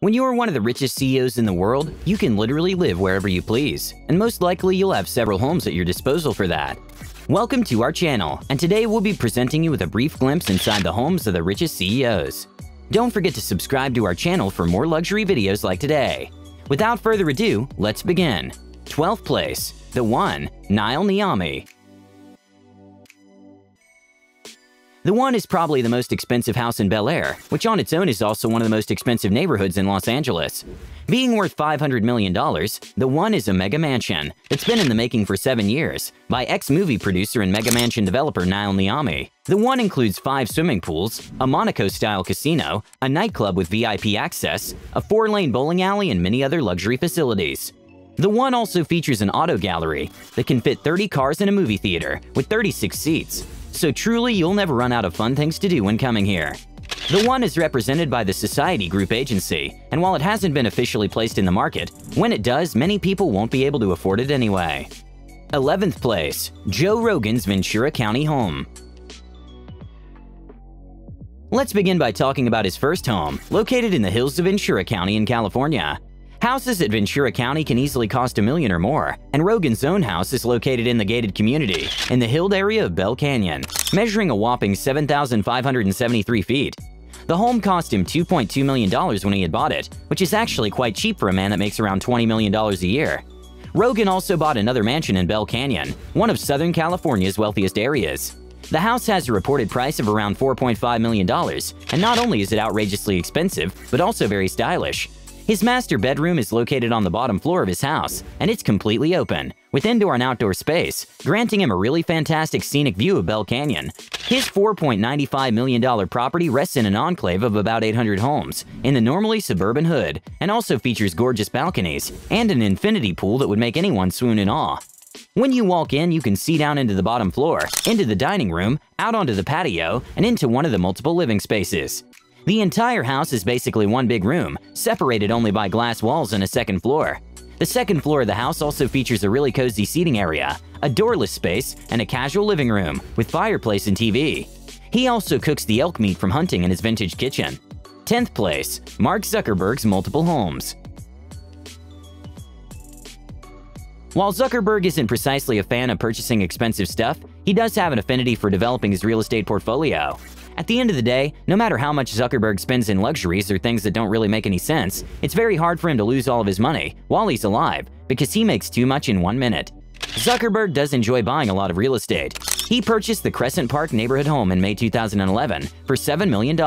When you are one of the richest CEOs in the world, you can literally live wherever you please, and most likely you'll have several homes at your disposal for that. Welcome to our channel, and today we'll be presenting you with a brief glimpse inside the homes of the richest CEOs. Don't forget to subscribe to our channel for more luxury videos like today. Without further ado, let's begin. 12th place, the one, NILE NIAMI. The one is probably the most expensive house in Bel Air, which on its own is also one of the most expensive neighborhoods in Los Angeles. Being worth $500 million, the one is a mega mansion that's been in the making for 7 years by ex-movie producer and mega mansion developer NILE NIAMI. The one includes 5 swimming pools, a Monaco-style casino, a nightclub with VIP access, a 4-lane bowling alley, and many other luxury facilities. The one also features an auto gallery that can fit 30 cars in a movie theater with 36 seats. So truly, you'll never run out of fun things to do when coming here. The one is represented by the Society Group agency, and while it hasn't been officially placed in the market, when it does, many people won't be able to afford it anyway. 11th place, Joe Rogan's Ventura County home. Let's begin by talking about his first home, located in the hills of Ventura County in California. Houses at Ventura County can easily cost $1 million or more, and Rogan's own house is located in the gated community in the hilled area of Bell Canyon, measuring a whopping 7,573 feet. The home cost him $2.2 million when he had bought it, which is actually quite cheap for a man that makes around $20 million a year. Rogan also bought another mansion in Bell Canyon, one of Southern California's wealthiest areas. The house has a reported price of around $4.5 million, and not only is it outrageously expensive, but also very stylish. His master bedroom is located on the bottom floor of his house, and it's completely open, with indoor and outdoor space, granting him a really fantastic scenic view of Bell Canyon. His $4.95 million property rests in an enclave of about 800 homes in the normally suburban hood, and also features gorgeous balconies and an infinity pool that would make anyone swoon in awe. When you walk in, you can see down into the bottom floor, into the dining room, out onto the patio, and into one of the multiple living spaces. The entire house is basically one big room, separated only by glass walls and a second floor. The second floor of the house also features a really cozy seating area, a doorless space, and a casual living room with fireplace and TV. He also cooks the elk meat from hunting in his vintage kitchen. 10th place, Mark Zuckerberg's multiple homes. While Zuckerberg isn't precisely a fan of purchasing expensive stuff, he does have an affinity for developing his real estate portfolio. At the end of the day, no matter how much Zuckerberg spends in luxuries or things that don't really make any sense, it's very hard for him to lose all of his money while he's alive because he makes too much in 1 minute. Zuckerberg does enjoy buying a lot of real estate. He purchased the Crescent Park neighborhood home in May 2011 for $7 million.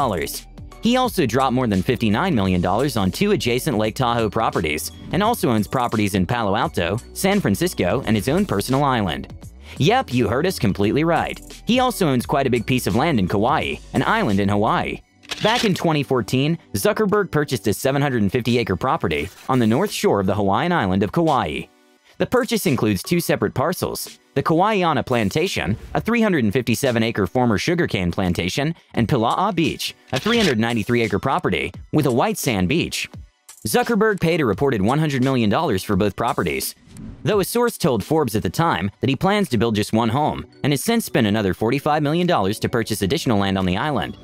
He also dropped more than $59 million on 2 adjacent Lake Tahoe properties and also owns properties in Palo Alto, San Francisco, and his own personal island. Yep, you heard us completely right. He also owns quite a big piece of land in Kauai, an island in Hawaii. Back in 2014, Zuckerberg purchased a 750-acre property on the north shore of the Hawaiian island of Kauai. The purchase includes 2 separate parcels, the Kauai'ana Plantation, a 357-acre former sugarcane plantation, and Pila'a Beach, a 393-acre property with a white sand beach. Zuckerberg paid a reported $100 million for both properties, though a source told Forbes at the time that he plans to build just 1 home and has since spent another $45 million to purchase additional land on the island.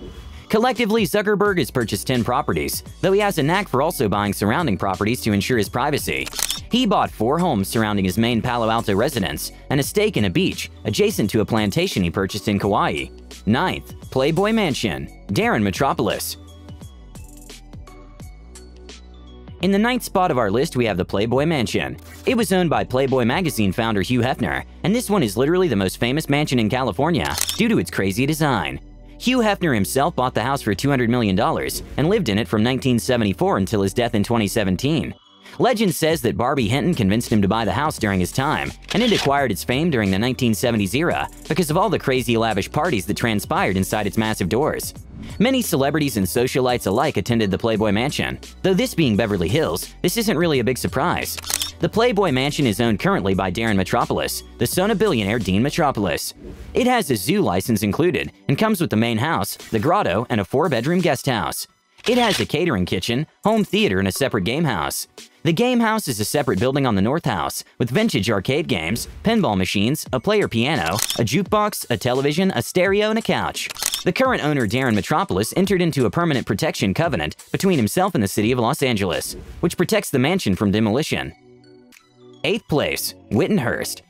Collectively, Zuckerberg has purchased 10 properties, though he has a knack for also buying surrounding properties to ensure his privacy. He bought 4 homes surrounding his main Palo Alto residence and a stake in a beach adjacent to a plantation he purchased in Kauai. 9th, Playboy Mansion, Darren Metropolis. In the 9th spot of our list, we have the Playboy Mansion. It was owned by Playboy magazine founder Hugh Hefner, and this one is literally the most famous mansion in California due to its crazy design. Hugh Hefner himself bought the house for $200 million and lived in it from 1974 until his death in 2017. Legend says that Barbie Hinton convinced him to buy the house during his time, and it acquired its fame during the 1970s era because of all the crazy lavish parties that transpired inside its massive doors. Many celebrities and socialites alike attended the Playboy Mansion. Though this being Beverly Hills, this isn't really a big surprise. The Playboy Mansion is owned currently by Darren Metropolis, the son of billionaire Dean Metropolis. It has a zoo license included and comes with the main house, the grotto, and a 4-bedroom guest house. It has a catering kitchen, home theater, and a separate game house. The game house is a separate building on the north house, with vintage arcade games, pinball machines, a player piano, a jukebox, a television, a stereo, and a couch. The current owner, Darren Metropolis, entered into a permanent protection covenant between himself and the city of Los Angeles, which protects the mansion from demolition. 8th place, WITANHURST.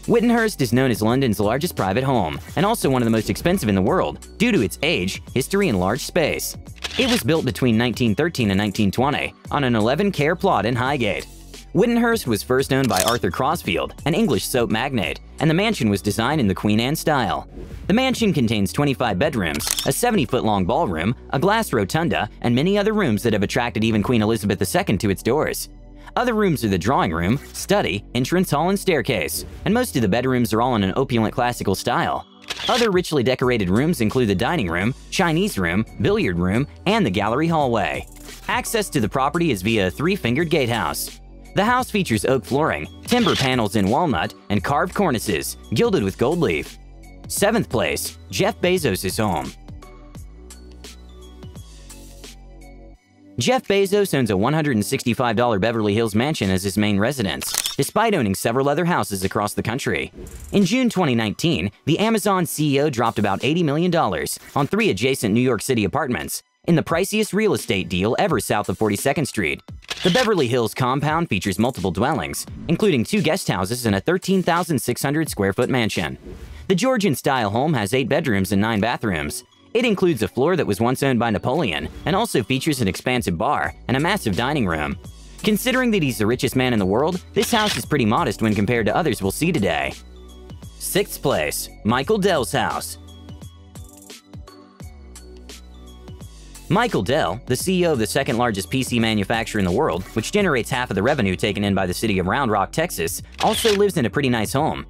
WITANHURST is known as London's largest private home, and also one of the most expensive in the world, due to its age, history, and large space. It was built between 1913 and 1920 on an 11-care plot in Highgate. WITANHURST was first owned by Arthur Crosfield, an English soap magnate, and the mansion was designed in the Queen Anne style. The mansion contains 25 bedrooms, a 70-foot-long ballroom, a glass rotunda, and many other rooms that have attracted even Queen Elizabeth II to its doors. Other rooms are the drawing room, study, entrance hall, and staircase, and most of the bedrooms are all in an opulent classical style. Other richly decorated rooms include the dining room, Chinese room, billiard room, and the gallery hallway. Access to the property is via a 3-fingered gatehouse. The house features oak flooring, timber panels in walnut, and carved cornices, gilded with gold leaf. 7th place, Jeff Bezos' home. Jeff Bezos owns a $165 Beverly Hills mansion as his main residence, despite owning several other houses across the country. In June 2019, the Amazon CEO dropped about $80 million on 3 adjacent New York City apartments, in the priciest real estate deal ever south of 42nd Street. The Beverly Hills compound features multiple dwellings, including 2 guest houses and a 13,600 square foot mansion. The Georgian-style home has 8 bedrooms and 9 bathrooms. It includes a floor that was once owned by Napoleon and also features an expansive bar and a massive dining room. Considering that he's the richest man in the world, this house is pretty modest when compared to others we'll see today. 6th place, Michael Dell's house. Michael Dell, the CEO of the second largest PC manufacturer in the world, which generates half of the revenue taken in by the city of Round Rock, Texas, also lives in a pretty nice home.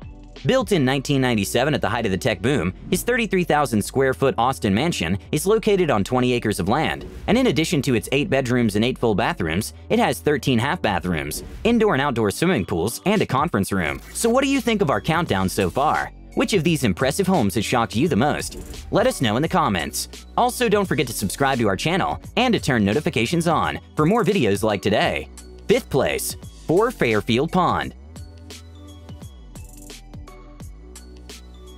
Built in 1997 at the height of the tech boom, his 33,000 square foot Austin mansion is located on 20 acres of land, and in addition to its 8 bedrooms and 8 full bathrooms, it has 13 half bathrooms, indoor and outdoor swimming pools, and a conference room. So what do you think of our countdown so far? Which of these impressive homes has shocked you the most? Let us know in the comments. Also, don't forget to subscribe to our channel and to turn notifications on for more videos like today. 5th place, 4 Fairfield Pond.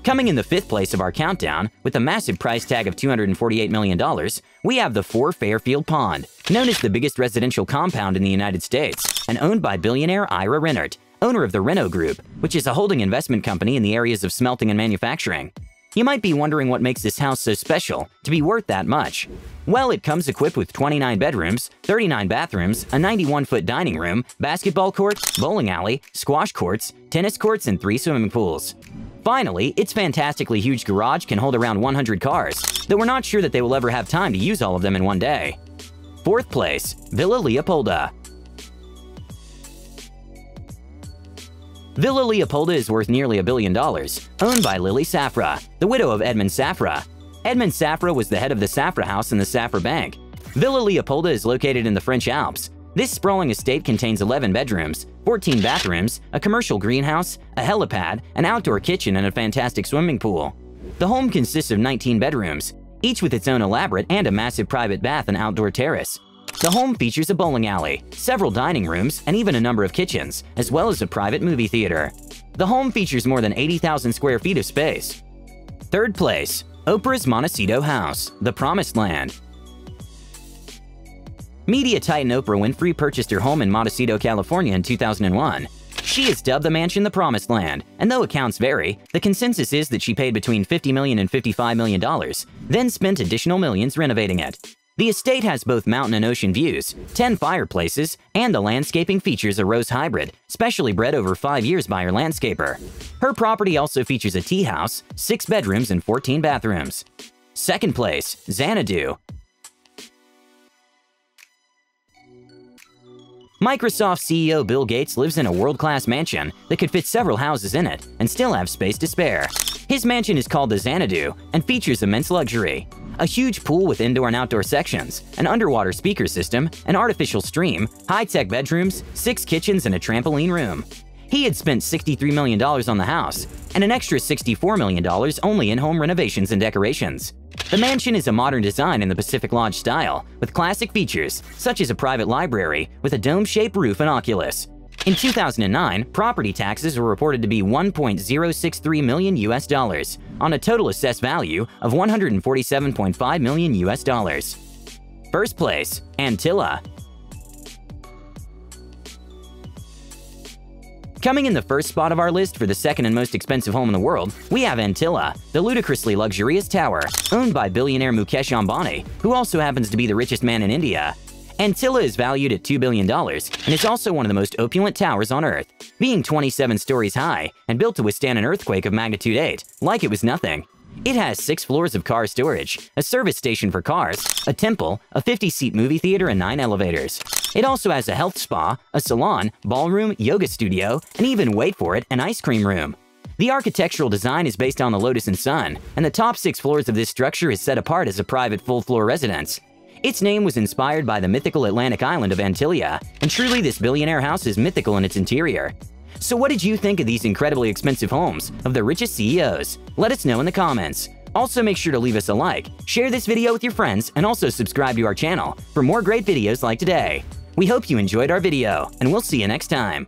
Coming in the 5th place of our countdown, with a massive price tag of $248 million, we have the 4 Fairfield Pond, known as the biggest residential compound in the United States, and owned by billionaire Ira Rennert, owner of the Renault Group, which is a holding investment company in the areas of smelting and manufacturing. You might be wondering what makes this house so special to be worth that much. Well, it comes equipped with 29 bedrooms, 39 bathrooms, a 91-foot dining room, basketball court, bowling alley, squash courts, tennis courts, and 3 swimming pools. Finally, its fantastically huge garage can hold around 100 cars, though we're not sure that they will ever have time to use all of them in one day. 4th place, Villa Leopolda. Villa Leopolda is worth nearly $1 billion, owned by Lily Safra, the widow of Edmund Safra. Edmund Safra was the head of the Safra House and the Safra Bank. Villa Leopolda is located in the French Alps. This sprawling estate contains 11 bedrooms, 14 bathrooms, a commercial greenhouse, a helipad, an outdoor kitchen, and a fantastic swimming pool. The home consists of 19 bedrooms, each with its own elaborate and a massive private bath and outdoor terrace. The home features a bowling alley, several dining rooms, and even a number of kitchens, as well as a private movie theater. The home features more than 80,000 square feet of space. 3rd place, OPRAH'S Montecito House, the Promised Land. Media titan Oprah Winfrey purchased her home in Montecito, California in 2001. She has dubbed the mansion the Promised Land, and though accounts vary, the consensus is that she paid between $50 million and $55 million, then spent additional millions renovating it. The estate has both mountain and ocean views, 10 fireplaces, and the landscaping features a rose hybrid, specially bred over 5 years by her landscaper. Her property also features a tea house, 6 bedrooms, and 14 bathrooms. 2nd place, XANADU. Microsoft CEO Bill Gates lives in a world-class mansion that could fit several houses in it and still have space to spare. His mansion is called the XANADU and features immense luxury. A huge pool with indoor and outdoor sections, an underwater speaker system, an artificial stream, high-tech bedrooms, 6 kitchens, and a trampoline room. He had spent $63 million on the house, and an extra $64 million only in home renovations and decorations. The mansion is a modern design in the Pacific Lodge style, with classic features such as a private library with a dome-shaped roof and oculus. In 2009, property taxes were reported to be $1.063 million on a total assessed value of $147.5 million. First place, Antilla. Coming in the first spot of our list for the second and most expensive home in the world, we have Antilla, the ludicrously luxurious tower owned by billionaire Mukesh Ambani, who also happens to be the richest man in India. Antilla is valued at $2 billion and is also one of the most opulent towers on Earth, being 27 stories high and built to withstand an earthquake of magnitude 8, like it was nothing. It has 6 floors of car storage, a service station for cars, a temple, a 50-seat movie theater, and 9 elevators. It also has a health spa, a salon, ballroom, yoga studio, and even, wait for it, an ice cream room. The architectural design is based on the Lotus and Sun, and the top 6 floors of this structure is set apart as a private full-floor residence. Its name was inspired by the mythical Atlantic island of Antillia, and truly this billionaire house is mythical in its interior. So what did you think of these incredibly expensive homes of the richest CEOs? Let us know in the comments. Also make sure to leave us a like, share this video with your friends, and also subscribe to our channel for more great videos like today. We hope you enjoyed our video, and we'll see you next time.